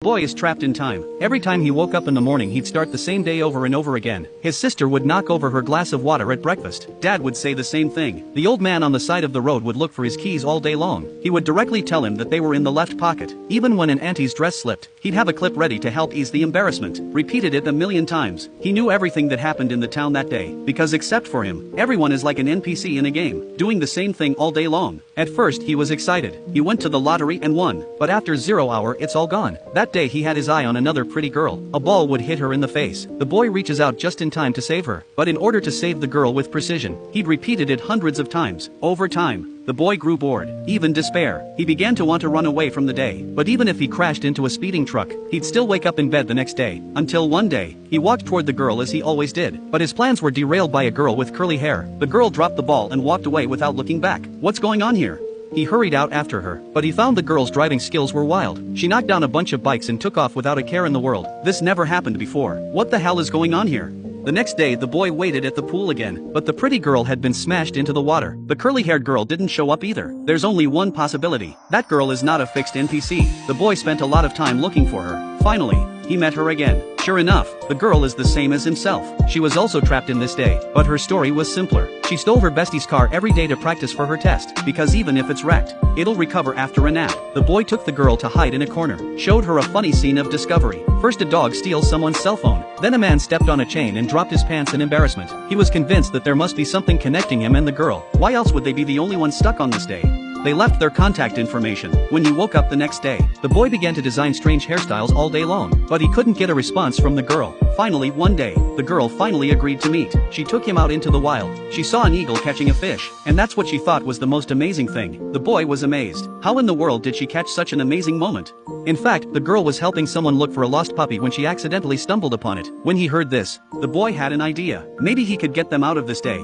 Boy is trapped in time. Every time he woke up in the morning he'd start the same day over and over again. His sister would knock over her glass of water at breakfast. Dad would say the same thing. The old man on the side of the road would look for his keys all day long. He would directly tell him that they were in the left pocket. Even when an auntie's dress slipped, he'd have a clip ready to help ease the embarrassment. Repeated it a million times. He knew everything that happened in the town that day, because except for him, everyone is like an NPC in a game, doing the same thing all day long. At first he was excited. He went to the lottery and won, but after 0 hour it's all gone. That day he had his eye on another pretty girl. A ball would hit her in the face. The boy reaches out just in time to save her, but in order to save the girl with precision, he'd repeated it hundreds of times. Over time, the boy grew bored, even despair. He began to want to run away from the day, but even if he crashed into a speeding truck, he'd still wake up in bed the next day. Until one day, he walked toward the girl as he always did, but his plans were derailed by a girl with curly hair. The girl dropped the ball and walked away without looking back. What's going on here? He hurried out after her, but he found the girl's driving skills were wild. She knocked down a bunch of bikes and took off without a care in the world. This never happened before. What the hell is going on here? The next day the boy waited at the pool again, but the pretty girl had been smashed into the water. The curly-haired girl didn't show up either. There's only one possibility. That girl is not a fixed NPC. The boy spent a lot of time looking for her. Finally, he met her again. Sure enough, the girl is the same as himself. She was also trapped in this day, but her story was simpler. She stole her bestie's car every day to practice for her test, because even if it's wrecked, it'll recover after a nap. The boy took the girl to hide in a corner, showed her a funny scene of discovery. First a dog steals someone's cell phone, then a man stepped on a chain and dropped his pants in embarrassment. He was convinced that there must be something connecting him and the girl. Why else would they be the only ones stuck on this day? They left their contact information. When he woke up the next day, the boy began to design strange hairstyles all day long, but he couldn't get a response from the girl. Finally, one day, the girl finally agreed to meet. She took him out into the wild. She saw an eagle catching a fish, and that's what she thought was the most amazing thing. The boy was amazed. How in the world did she catch such an amazing moment? In fact, the girl was helping someone look for a lost puppy when she accidentally stumbled upon it. When he heard this, the boy had an idea. Maybe he could get them out of this day.